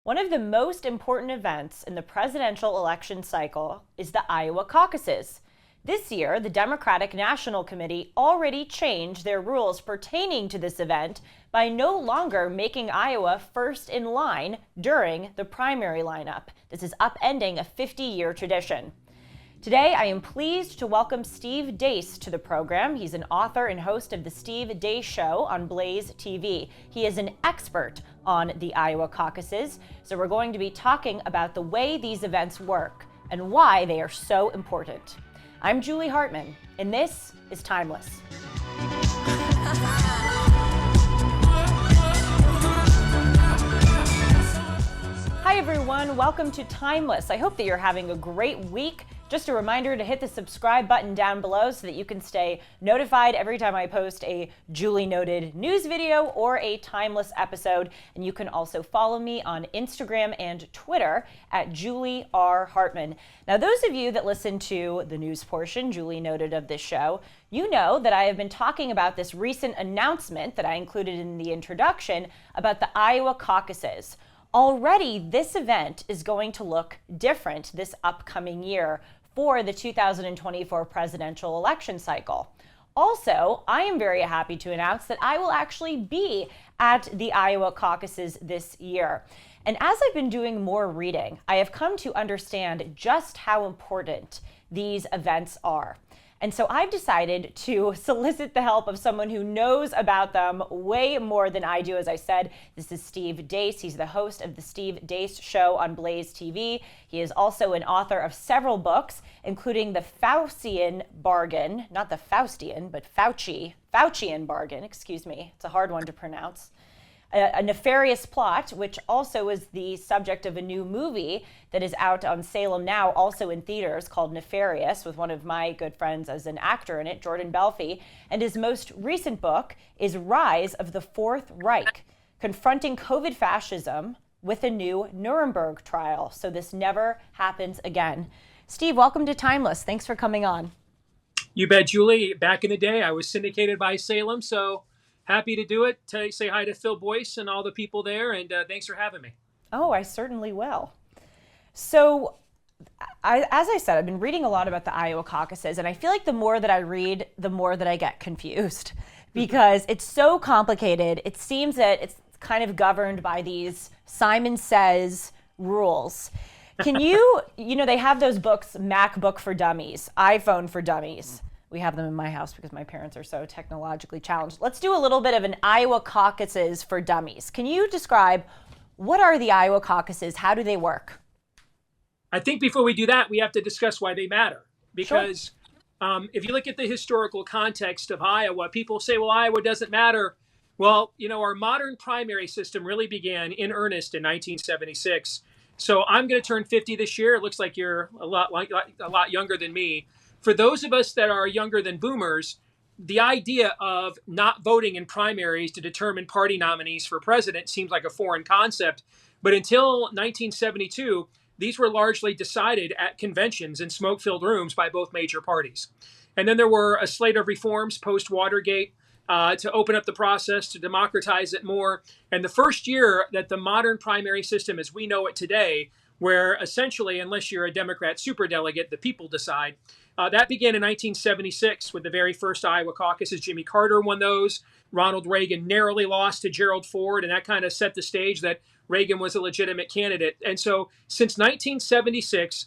One of the most important events in the presidential election cycle is the Iowa caucuses. This year, the Democratic National Committee already changed their rules pertaining to this event by no longer making Iowa first in line during the primary lineup. This is upending a 50-year tradition. Today, I am pleased to welcome Steve Deace to the program. He's an author and host of the Steve Deace Show on Blaze TV. He is an expert on the Iowa caucuses, so we're going to be talking about the way these events work and why they are so important. I'm Julie Hartman, and this is Timeless. Hi everyone, welcome to Timeless. I hope that you're having a great week. Just a reminder to hit the subscribe button down below so that you can stay notified every time I post a Julie Noted news video or a Timeless episode. And you can also follow me on Instagram and Twitter at Julie R. Hartman. Now, those of you that listen to the news portion, Julie Noted, of this show, you know that I have been talking about this recent announcement that I included in the introduction about the Iowa caucuses. Already, this event is going to look different this upcoming year for the 2024 presidential election cycle. Also, I am very happy to announce that I will actually be at the Iowa caucuses this year. And as I've been doing more reading, I have come to understand just how important these events are. And so I've decided to solicit the help of someone who knows about them way more than I do. As I said, this is Steve Deace. He's the host of the Steve Deace Show on Blaze TV. He is also an author of several books, including The Faucian Bargain, not the Faustian, but Faucian Bargain, excuse me. It's a hard one to pronounce. A Nefarious Plot, which also is the subject of a new movie that is out on Salem now, also in theaters, called Nefarious, with one of my good friends as an actor in it, Jordan Belfi. And his most recent book is Rise of the Fourth Reich, Confronting COVID Fascism with a New Nuremberg Trial, so this never happens again. Steve, welcome to Timeless. Thanks for coming on. You bet, Julie. Back in the day, I was syndicated by Salem, so happy to do it. Say hi to Phil Boyce and all the people there, and thanks for having me. Oh, I certainly will. So, as I said, I've been reading a lot about the Iowa caucuses, and I feel like the more that I read, the more that I get confused because it's so complicated. It seems that it's kind of governed by these Simon Says rules. Can you, they have those books, MacBook for Dummies, iPhone for Dummies. We have them in my house because my parents are so technologically challenged. Let's do a little bit of an Iowa caucuses for dummies. Can you describe what are the Iowa caucuses? How do they work? I think before we do that, we have to discuss why they matter. Because if you look at the historical context of Iowa, people say, well, Iowa doesn't matter. Well, our modern primary system really began in earnest in 1976. So I'm going to turn 50 this year. It looks like you're a lot younger than me. For those of us that are younger than boomers, the idea of not voting in primaries to determine party nominees for president seems like a foreign concept. But until 1972, these were largely decided at conventions in smoke-filled rooms by both major parties. And then there were a slate of reforms post-Watergate to open up the process, to democratize it more. And the first year that the modern primary system as we know it today, where essentially, unless you're a Democrat superdelegate, the people decide, that began in 1976 with the very first Iowa caucuses. Jimmy Carter won those. Ronald Reagan narrowly lost to Gerald Ford, and that kind of set the stage that Reagan was a legitimate candidate. And so since 1976,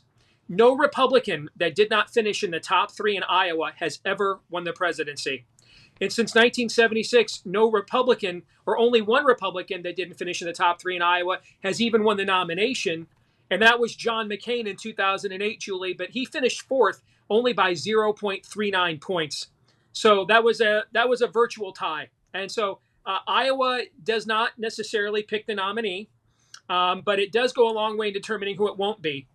no Republican that did not finish in the top three in Iowa has ever won the presidency. And since 1976, no Republican, or only one Republican that didn't finish in the top three in Iowa, has even won the nomination. And that was John McCain in 2008, Julie, but he finished fourth only by 0.39 points. So that was a virtual tie. And so Iowa does not necessarily pick the nominee, but it does go a long way in determining who it won't be.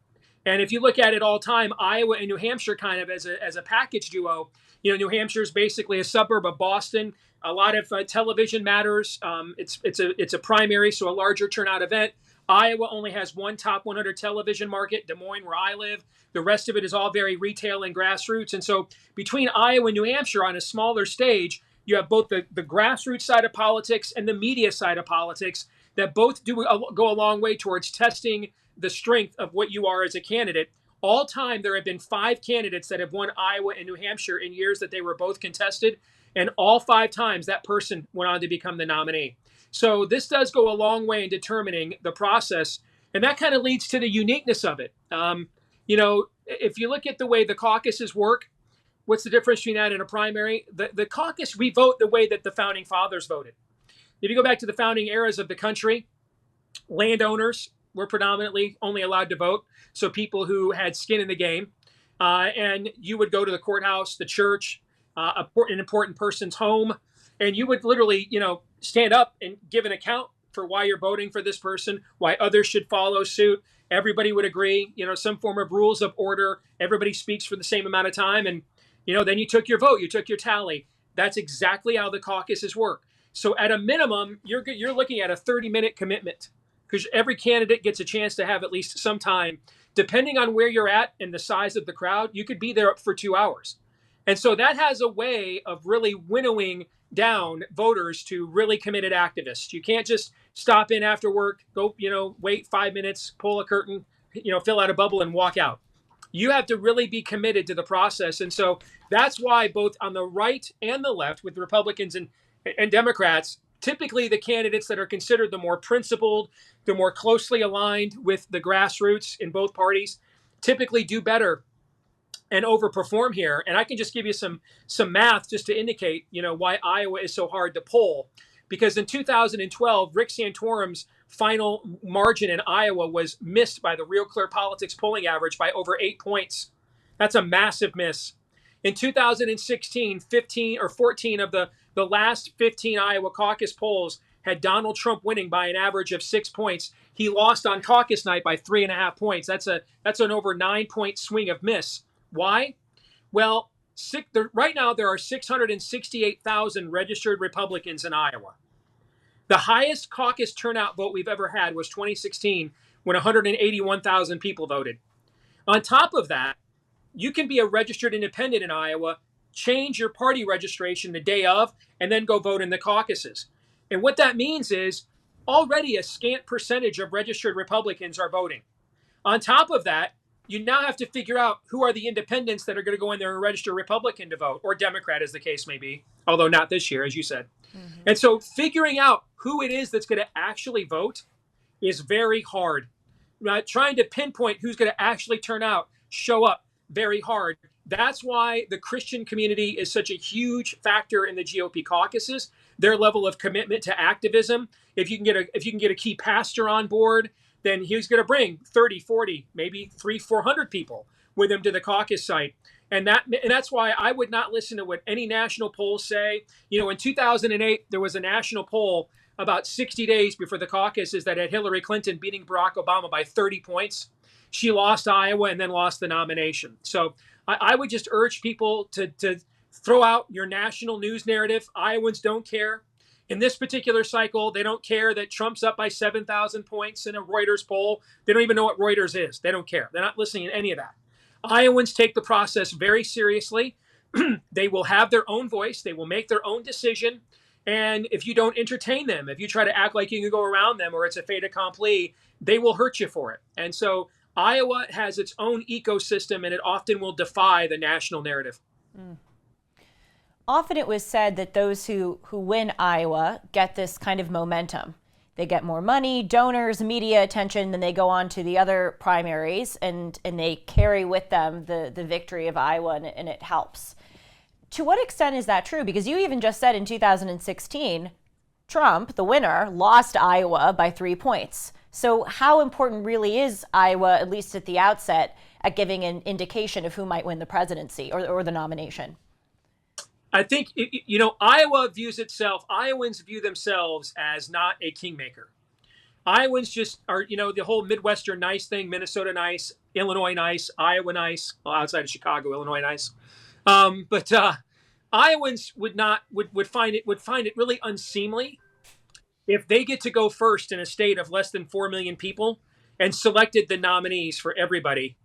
And if you look at it all time, Iowa and New Hampshire kind of as a package duo. New Hampshire is basically a suburb of Boston. A lot of television matters. It's a primary, so a larger turnout event. Iowa only has one top 100 television market, Des Moines, where I live. The rest of it is all very retail and grassroots. And so between Iowa and New Hampshire on a smaller stage, you have both the grassroots side of politics and the media side of politics. that both go a long way towards testing the strength of what you are as a candidate. All time, there have been 5 candidates that have won Iowa and New Hampshire in years that they were both contested. And all 5 times that person went on to become the nominee. So this does go a long way in determining the process. And that kind of leads to the uniqueness of it. If you look at the way the caucuses work, what's the difference between that and a primary? The caucus, we vote the way that the founding fathers voted. If you go back to the founding eras of the country, landowners were predominantly only allowed to vote. So people who had skin in the game. And you would go to the courthouse, the church, an important person's home, and you would literally, stand up and give an account for why you're voting for this person, why others should follow suit. Everybody would agree, some form of rules of order. Everybody speaks for the same amount of time. And, then you took your vote, you took your tally. That's exactly how the caucuses work. So at a minimum, you're looking at a 30-minute commitment because every candidate gets a chance to have at least some time. Depending on where you're at and the size of the crowd, you could be there for 2 hours. And so that has a way of really winnowing down voters to really committed activists. You can't just stop in after work, go, wait 5 minutes, pull a curtain, fill out a bubble and walk out. You have to really be committed to the process. And so that's why both on the right and the left with Republicans and Democrats, typically the candidates that are considered the more principled, the more closely aligned with the grassroots in both parties, typically do better and overperform here. And I can just give you some math just to indicate, why Iowa is so hard to poll. Because in 2012, Rick Santorum's final margin in Iowa was missed by the Real Clear Politics polling average by over 8 points. That's a massive miss. In 2016, 15 or 14 of the last 15 Iowa caucus polls had Donald Trump winning by an average of 6 points. He lost on caucus night by 3.5 points. That's an over 9-point swing of miss. Why? Well, right now there are 668,000 registered Republicans in Iowa. The highest caucus turnout vote we've ever had was 2016 when 181,000 people voted. On top of that, you can be a registered independent in Iowa, change your party registration the day of, and then go vote in the caucuses. And what that means is already a scant percentage of registered Republicans are voting. On top of that, you now have to figure out who are the independents that are going to go in there and register Republican to vote, or Democrat as the case may be, although not this year, as you said. Mm-hmm. And so figuring out who it is that's going to actually vote is very hard. Trying to pinpoint who's going to actually turn out, show up, very hard. That's why the Christian community is such a huge factor in the GOP caucuses. Their level of commitment to activism. If you can get a key pastor on board, then he's going to bring 30, 40, maybe 400 people with him to the caucus site. And that's why I would not listen to what any national polls say. In 2008, there was a national poll about 60 days before the caucuses that had Hillary Clinton beating Barack Obama by 30 points. She lost Iowa and then lost the nomination. So I would just urge people to throw out your national news narrative. Iowans don't care. In this particular cycle, they don't care that Trump's up by 7,000 points in a Reuters poll. They don't even know what Reuters is. They don't care. They're not listening to any of that. Iowans take the process very seriously. They will have their own voice. They will make their own decision. And if you don't entertain them, if you try to act like you can go around them or it's a fait accompli, they will hurt you for it. And so Iowa has its own ecosystem, and it often will defy the national narrative. Mm. Often it was said that those who win Iowa get this kind of momentum. They get more money, donors, media attention, then they go on to the other primaries, and they carry with them the victory of Iowa, and it helps. To what extent is that true? Because you even just said in 2016, Trump, the winner, lost Iowa by 3 points. So how important really is Iowa, at least at the outset, at giving an indication of who might win the presidency or the nomination? I think, Iowa views itself, Iowans view themselves as not a kingmaker. Iowans just are, the whole Midwestern nice thing, Minnesota nice, Illinois nice, Iowa nice, well, outside of Chicago, Illinois nice. But Iowans would find it really unseemly if they get to go first in a state of less than 4 million people and selected the nominees for everybody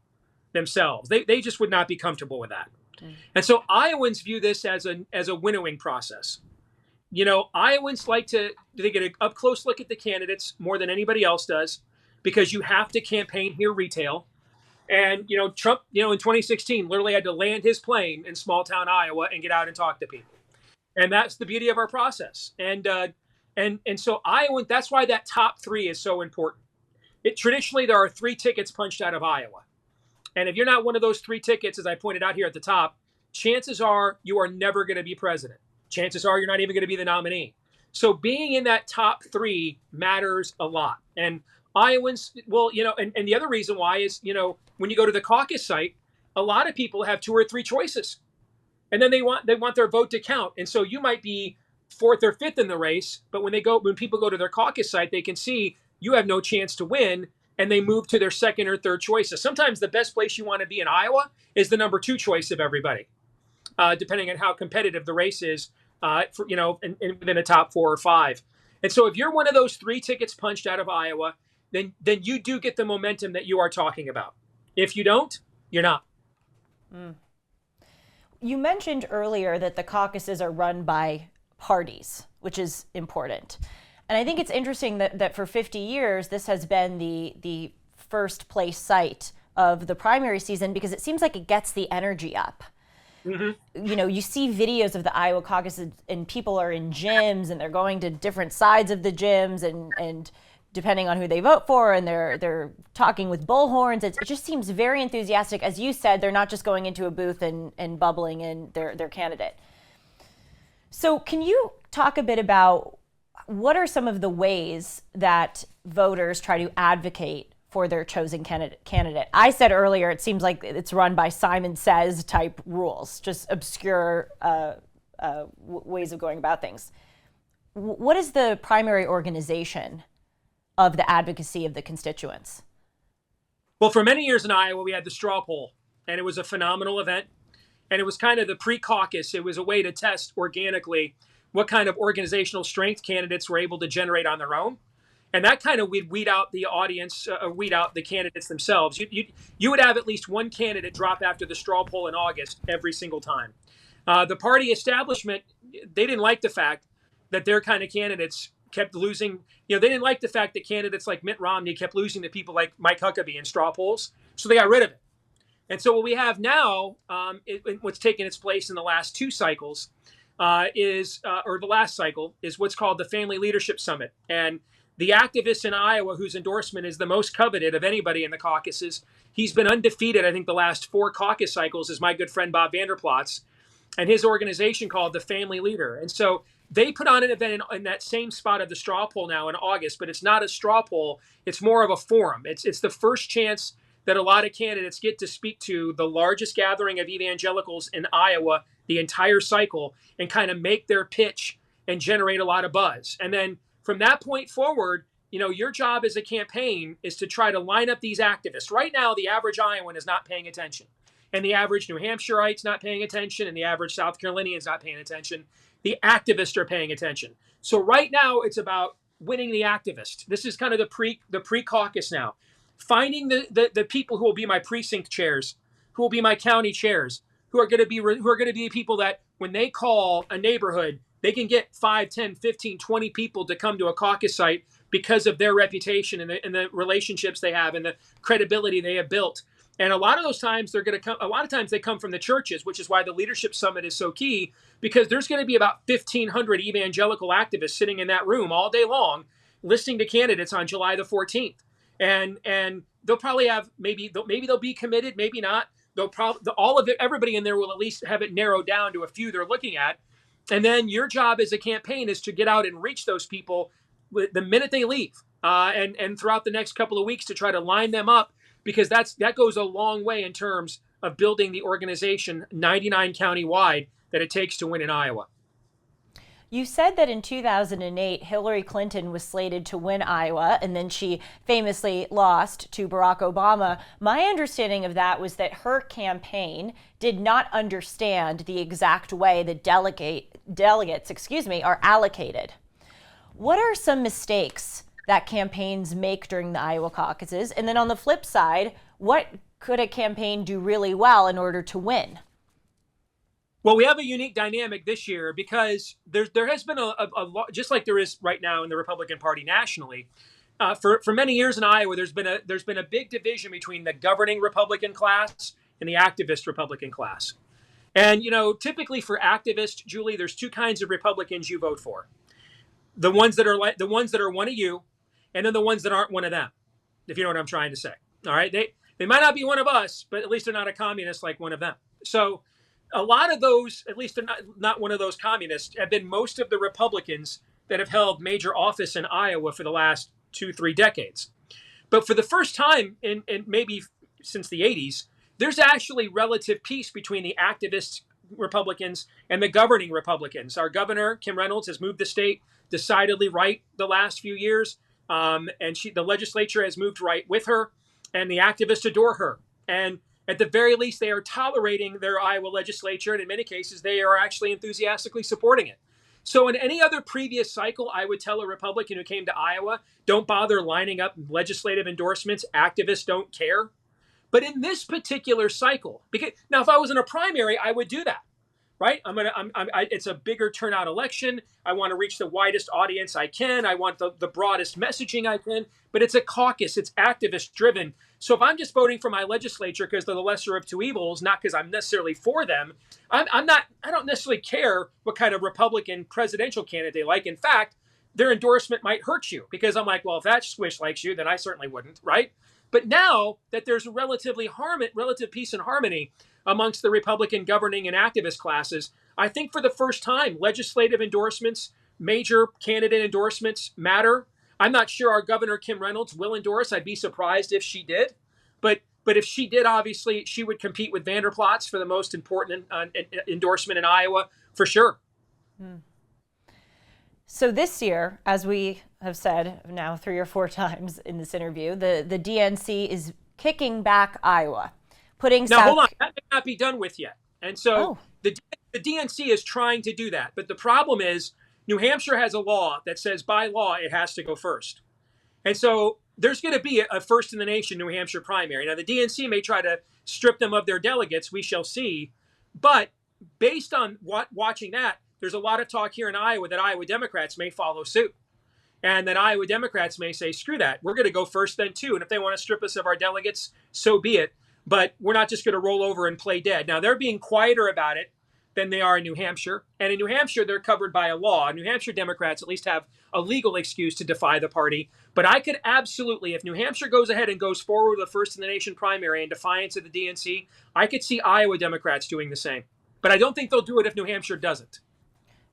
themselves. They just would not be comfortable with that. And so Iowans view this as a winnowing process. Iowans like they get an up close look at the candidates more than anybody else does, because you have to campaign here retail. And, Trump, in 2016, literally had to land his plane in small town Iowa and get out and talk to people. And that's the beauty of our process. And so Iowa, that's why that top three is so important. Traditionally, there are three tickets punched out of Iowa. And if you're not one of those three tickets, as I pointed out here at the top, chances are you are never going to be president. Chances are you're not even going to be the nominee. So being in that top three matters a lot. And Iowans, well, and the other reason why is, when you go to the caucus site, a lot of people have two or three choices, and then they want their vote to count. And so you might be fourth or fifth in the race, but when people go to their caucus site, they can see you have no chance to win, and they move to their second or third choices. Sometimes the best place you want to be in Iowa is the number two choice of everybody, depending on how competitive the race is, within a top 4 or 5. And so if you're one of those three tickets punched out of Iowa, then you do get the momentum that you are talking about. If you don't, you're not. Mm. You mentioned earlier that the caucuses are run by parties, which is important. And I think it's interesting that for 50 years, this has been the first place site of the primary season, because it seems like it gets the energy up. Mm-hmm. You see videos of the Iowa caucuses and people are in gyms and they're going to different sides of the gyms and depending on who they vote for, and they're talking with bullhorns. It just seems very enthusiastic. As you said, they're not just going into a booth and bubbling in their candidate. So can you talk a bit about what are some of the ways that voters try to advocate for their chosen candidate? I said earlier, it seems like it's run by Simon Says type rules, just obscure ways of going about things. What is the primary organization of the advocacy of the constituents? Well, for many years in Iowa, we had the straw poll, and it was a phenomenal event. And it was kind of the pre-caucus. It was a way to test organically what kind of organizational strength candidates were able to generate on their own. And that kind of would weed out the audience, weed out the candidates themselves. You would have at least one candidate drop after the straw poll in August every single time. The party establishment, they didn't like the fact that their kind of candidates kept losing. They didn't like the fact that candidates like Mitt Romney kept losing to people like Mike Huckabee in straw polls. So they got rid of it. And so what we have now, what's taken its place in the last two cycles, or the last cycle, is what's called the Family Leadership Summit. And the activist in Iowa whose endorsement is the most coveted of anybody in the caucuses, he's been undefeated, I think, the last 4 caucus cycles, is my good friend Bob Vanderplots, and his organization called the Family Leader. And so they put on an event in that same spot of the straw poll now in August, but it's not a straw poll. It's more of a forum. It's the first chance that a lot of candidates get to speak to the largest gathering of evangelicals in Iowa the entire cycle and kind of make their pitch and generate a lot of buzz. And then from that point forward, your job as a campaign is to try to line up these activists. Right now, the average Iowan is not paying attention, and the average New Hampshireite's not paying attention, and the average South Carolinian's not paying attention. The activists are paying attention. So right now, it's about winning the activist. This is kind of the pre-caucus now. Finding the people who will be my precinct chairs, who will be my county chairs, who are going to be people that when they call a neighborhood, they can get 5, 10, 15, 20 people to come to a caucus site because of their reputation and the relationships they have and the credibility they have built. And a lot of those times they're going to come. A lot of times they come from the churches, which is why the Leadership Summit is so key, because there's going to be about 1,500 evangelical activists sitting in that room all day long, listening to candidates on July the 14th. And they'll probably have maybe they'll be committed, maybe not. They'll probably everybody in there will at least have it narrowed down to a few they're looking at. And then your job as a campaign is to get out and reach those people the minute they leave, and throughout the next couple of weeks to try to line them up, because that goes a long way in terms of building the organization 99 county wide that it takes to win in Iowa. You said that in 2008, Hillary Clinton was slated to win Iowa, and then she famously lost to Barack Obama. My understanding of that was that her campaign did not understand the exact way that delegates are allocated. What are some mistakes that campaigns make during the Iowa caucuses? And then on the flip side, what could a campaign do really well in order to win? Well, we have a unique dynamic this year because there has been a lot, just like there is right now in the Republican Party nationally. For many years in Iowa, there's been a big division between the governing Republican class and the activist Republican class. And typically for activists, Julie, there's two kinds of Republicans you vote for: the ones that are one of you, and then the ones that aren't one of them. If you know what I'm trying to say. All right, they might not be one of us, but at least they're not a communist like one of them. So a lot of those, at least they're not one of those communists, have been most of the Republicans that have held major office in Iowa for the last 2-3 decades. But for the first time in maybe since the 80s, there's actually relative peace between the activist Republicans and the governing Republicans. Our governor, Kim Reynolds, has moved the state decidedly right the last few years. And the legislature has moved right with her, and the activists adore her. And at the very least, they are tolerating their Iowa legislature, and in many cases, they are actually enthusiastically supporting it. So in any other previous cycle, I would tell a Republican who came to Iowa, don't bother lining up legislative endorsements. Activists don't care. But in this particular cycle, now if I was in a primary, I would do that, right? It's a bigger turnout election. I want to reach the widest audience I can. I want the broadest messaging I can. But it's a caucus. It's activist driven. So if I'm just voting for my legislature because they're the lesser of two evils, not because I'm necessarily for them, I don't necessarily care what kind of Republican presidential candidate they like. In fact, their endorsement might hurt you because I'm like, well, if that squish likes you, then I certainly wouldn't, right? But now that there's relative peace and harmony amongst the Republican governing and activist classes, I think for the first time, legislative endorsements, major candidate endorsements matter. I'm not sure our governor, Kim Reynolds, will endorse. I'd be surprised if she did. But if she did, obviously, she would compete with Vanderplots for the most important endorsement in Iowa, for sure. So this year, as we have said now 3 or 4 times in this interview, the DNC is kicking back Iowa, Hold on, that may not be done with yet. And so the DNC is trying to do that. But the problem is New Hampshire has a law that says by law it has to go first. And so there's going to be a first in the nation New Hampshire primary. Now, the DNC may try to strip them of their delegates. We shall see. But based on watching that, there's a lot of talk here in Iowa that Iowa Democrats may follow suit. And that Iowa Democrats may say, screw that. We're going to go first then, too. And if they want to strip us of our delegates, so be it. But we're not just going to roll over and play dead. Now, they're being quieter about it than they are in New Hampshire. And in New Hampshire, they're covered by a law. New Hampshire Democrats at least have a legal excuse to defy the party. But I could absolutely, if New Hampshire goes ahead and goes forward with a first in the nation primary in defiance of the DNC, I could see Iowa Democrats doing the same. But I don't think they'll do it if New Hampshire doesn't.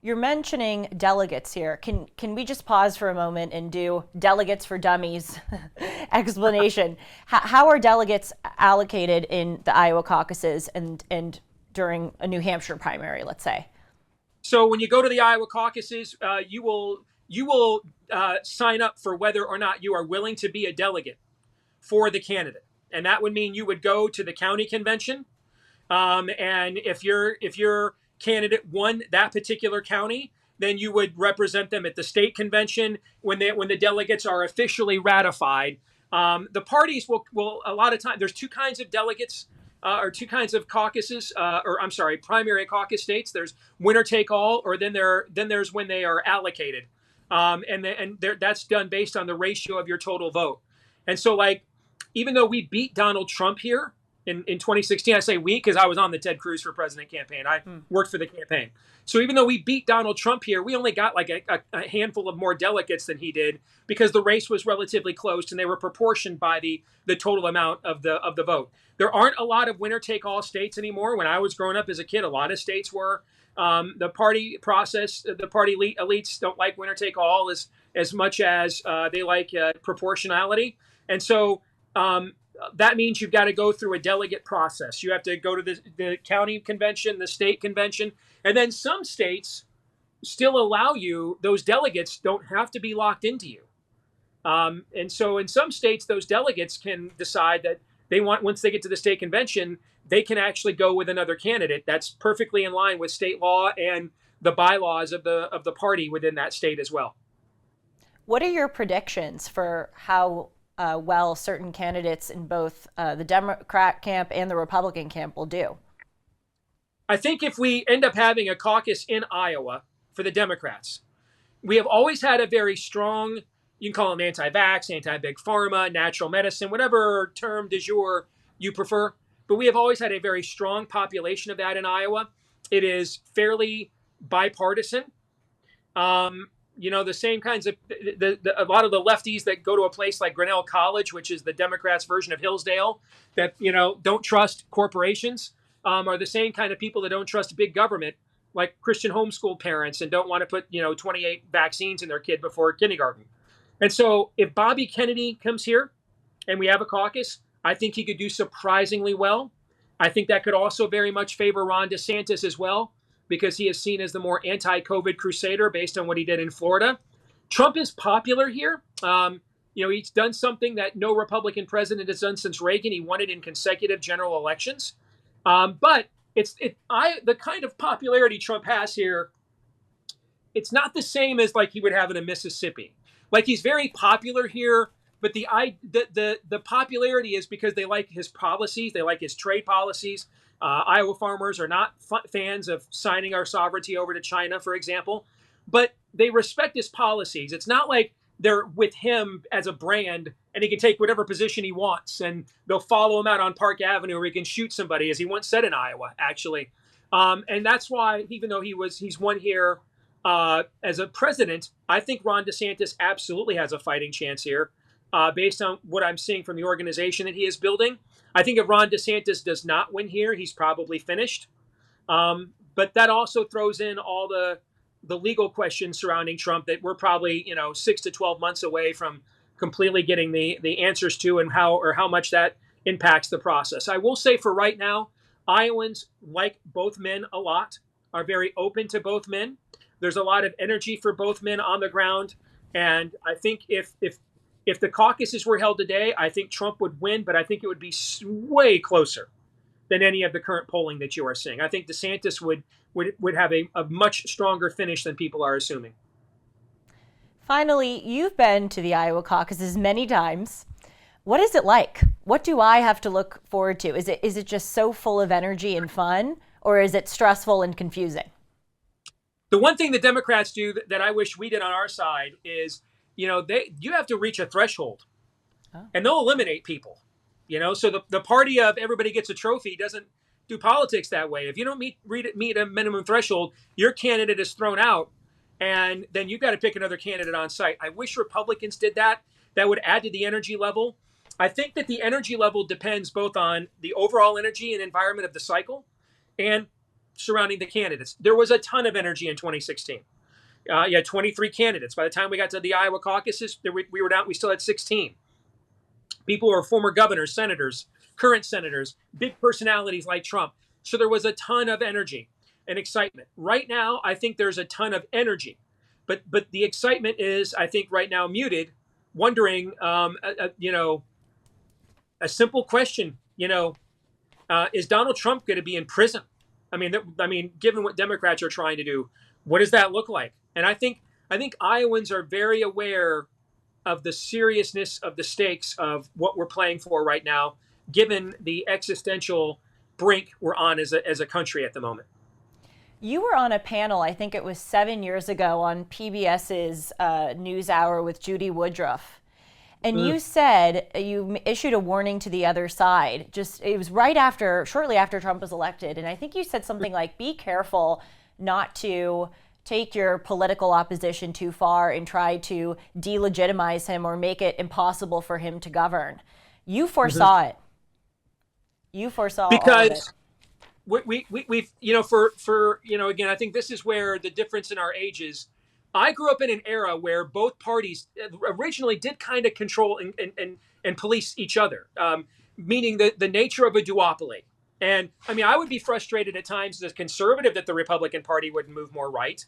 You're mentioning delegates here. Can we just pause for a moment and do delegates for dummies explanation? How are delegates allocated in the Iowa caucuses and during a New Hampshire primary, let's say? So when you go to the Iowa caucuses, you will sign up for whether or not you are willing to be a delegate for the candidate, and that would mean you would go to the county convention, and if your candidate won that particular county, then you would represent them at the state convention when the delegates are officially ratified. The parties will a lot of time. There's two kinds of delegates. Or two kinds of caucuses, primary caucus states. There's winner take all, or then there's when they are allocated, that's done based on the ratio of your total vote. And so, even though we beat Donald Trump here in 2016, I say we because I was on the Ted Cruz for president campaign. I worked for the campaign. So even though we beat Donald Trump here, we only got a handful of more delegates than he did because the race was relatively close and they were proportioned by the total amount of the vote. There aren't a lot of winner-take-all states anymore. When I was growing up as a kid, a lot of states were. The party process, the party elites don't like winner-take-all as much as they like proportionality. And so that means you've got to go through a delegate process. You have to go to the county convention, the state convention, and then some states still allow you, those delegates don't have to be locked into you. And so in some states, those delegates can decide that they want, once they get to the state convention, they can actually go with another candidate. That's perfectly in line with state law and the bylaws of the party within that state as well. What are your predictions for how well certain candidates in both the Democrat camp and the Republican camp will do? I think if we end up having a caucus in Iowa for the Democrats, we have always had a very strong, you can call them anti-vax, anti-big pharma, natural medicine, whatever term du jour you prefer. But we have always had a very strong population of that in Iowa. It is fairly bipartisan. The same kinds of a lot of the lefties that go to a place like Grinnell College, which is the Democrats' version of Hillsdale, that don't trust corporations, are the same kind of people that don't trust big government, like Christian homeschool parents, and don't want to put 28 vaccines in their kid before kindergarten. And so, if Bobby Kennedy comes here and we have a caucus, I think he could do surprisingly well. I think that could also very much favor Ron DeSantis as well, because he is seen as the more anti-COVID crusader based on what he did in Florida. Trump is popular here. He's done something that no Republican president has done since Reagan. He won it in consecutive general elections. But the kind of popularity Trump has here, it's not the same as like he would have in a Mississippi. Like, he's very popular here, but the popularity is because they like his policies, they like his trade policies. Iowa farmers are not fans of signing our sovereignty over to China, for example, but they respect his policies. It's not like they're with him as a brand and he can take whatever position he wants and they'll follow him out on Park Avenue where he can shoot somebody, as he once said in Iowa, actually. And that's why, even though he's won here as a president, I think Ron DeSantis absolutely has a fighting chance here based on what I'm seeing from the organization that he is building. I think if Ron DeSantis does not win here, he's probably finished. But that also throws in all the legal questions surrounding Trump that we're probably 6 to 12 months away from completely getting the answers to, and how much that impacts the process. I will say, for right now, Iowans like both men a lot, are very open to both men. There's a lot of energy for both men on the ground, and I think if the caucuses were held today, I think Trump would win, but I think it would be way closer than any of the current polling that you are seeing. I think DeSantis would have a much stronger finish than people are assuming. Finally, you've been to the Iowa caucuses many times. What is it like? What do I have to look forward to? Is it just so full of energy and fun, or is it stressful and confusing? The one thing the Democrats do that I wish we did on our side is, you have to reach a threshold, and they'll eliminate people. So the party of everybody gets a trophy doesn't do politics that way. If you don't meet a minimum threshold, your candidate is thrown out, and then you've got to pick another candidate on site. I wish Republicans did that. That would add to the energy level. I think that the energy level depends both on the overall energy and environment of the cycle and surrounding the candidates. There was a ton of energy in 2016. You had 23 candidates. By the time we got to the Iowa caucuses, we were down. We still had 16. People who are former governors, senators, current senators, big personalities like Trump. So there was a ton of energy and excitement. Right now, I think there's a ton of energy, but the excitement is, I think, right now muted. Wondering, a simple question, is Donald Trump going to be in prison? I mean, given what Democrats are trying to do, what does that look like? And I think Iowans are very aware of the seriousness of the stakes of what we're playing for right now, given the existential brink we're on as a country at the moment. You were on a panel, I think it was 7 years ago, on PBS's NewsHour with Judy Woodruff. And you said you issued a warning to the other side. It was shortly after Trump was elected. And I think you said something like, be careful not to take your political opposition too far and try to delegitimize him or make it impossible for him to govern. You foresaw it. You foresaw all of it. We've again, I think this is where the difference in our ages. I grew up in an era where both parties originally did kind of control and police each other, meaning the nature of a duopoly. And I mean, I would be frustrated at times as a conservative that the Republican Party wouldn't move more right.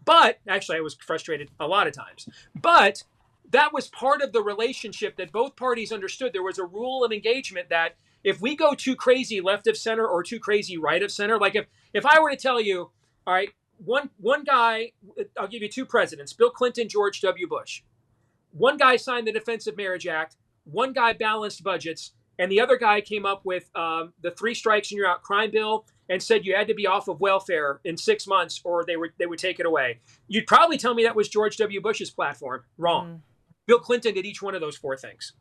But actually, I was frustrated a lot of times. But that was part of the relationship that both parties understood. There was a rule of engagement that if we go too crazy left of center or too crazy right of center, like if I were to tell you, all right, one guy, I'll give you two presidents, Bill Clinton, George W. Bush. One guy signed the Defense of Marriage Act. One guy balanced budgets. and the other guy came up with the 3 strikes and you're out crime bill and said you had to be off of welfare in 6 months or they would take it away. You'd probably tell me that was George W. Bush's platform. Wrong. Bill Clinton did each one of those 4 things.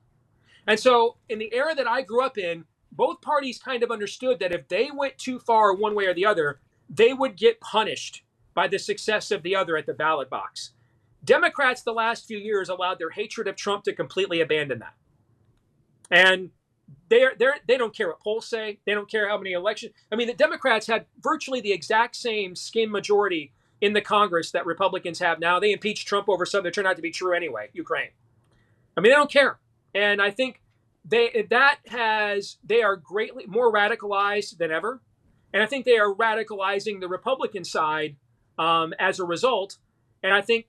And so in the era that I grew up in, both parties kind of understood that if they went too far one way or the other, they would get punished by the success of the other at the ballot box. Democrats the last few years allowed their hatred of Trump to completely abandon that. And they don't care what polls say. They don't care how many elections. I mean, the Democrats had virtually the exact same skin majority in the Congress that Republicans have now. They impeached Trump over something that turned out to be true anyway, Ukraine. I mean, they don't care. And I think they are greatly more radicalized than ever. And I think they are radicalizing the Republican side as a result. And I think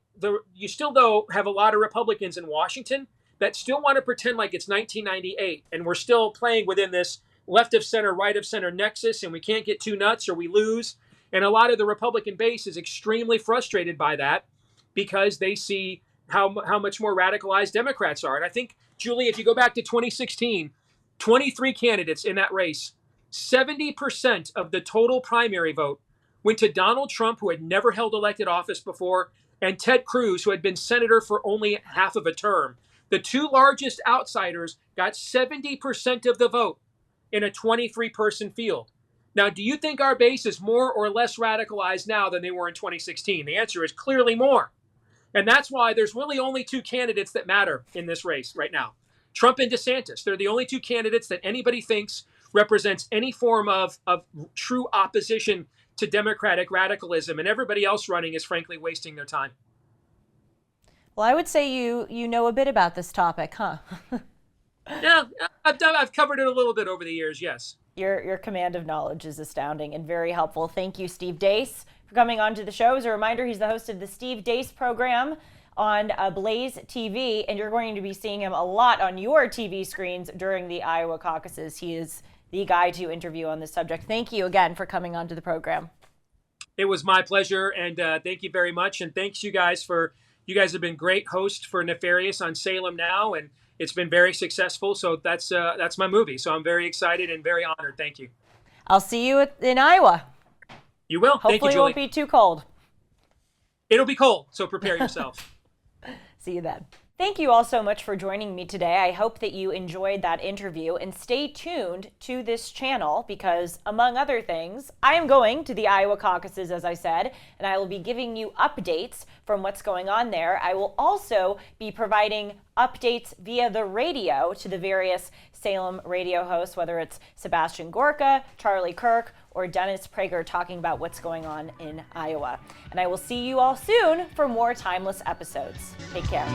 you still, though, have a lot of Republicans in Washington that still want to pretend like it's 1998 and we're still playing within this left of center, right of center nexus, and we can't get too nuts or we lose. And a lot of the Republican base is extremely frustrated by that because they see how much more radicalized Democrats are. And I think, Julie, if you go back to 2016, 23 candidates in that race, 70% of the total primary vote went to Donald Trump, who had never held elected office before, and Ted Cruz, who had been senator for only half of a term. The 2 largest outsiders got 70% of the vote in a 23-person field. Now, do you think our base is more or less radicalized now than they were in 2016? The answer is clearly more. And that's why there's really only 2 candidates that matter in this race right now. Trump and DeSantis. They're the only 2 candidates that anybody thinks represents any form of true opposition to Democratic radicalism. And everybody else running is frankly wasting their time. Well, I would say you know a bit about this topic, huh? Yeah, I've covered it a little bit over the years, yes. Your command of knowledge is astounding and very helpful. Thank you, Steve Deace, for coming on to the show. As a reminder, he's the host of the Steve Deace program on Blaze TV, and you're going to be seeing him a lot on your TV screens during the Iowa caucuses. He is the guy to interview on this subject. Thank you again for coming on to the program. It was my pleasure, and thank you very much. And thanks, you guys have been great hosts for Nefarious on Salem Now, and it's been very successful. So that's my movie. So I'm very excited and very honored. Thank you. I'll see you in Iowa. You will. Hopefully Thank you, Julie. It won't be too cold. It'll be cold, so prepare yourself. See you then. Thank you all so much for joining me today. I hope that you enjoyed that interview, and stay tuned to this channel because, among other things, I am going to the Iowa caucuses, as I said, and I will be giving you updates from what's going on there. I will also be providing updates via the radio to the various Salem radio hosts, whether it's Sebastian Gorka, Charlie Kirk, or Dennis Prager, talking about what's going on in Iowa. And I will see you all soon for more Timeless episodes. Take care.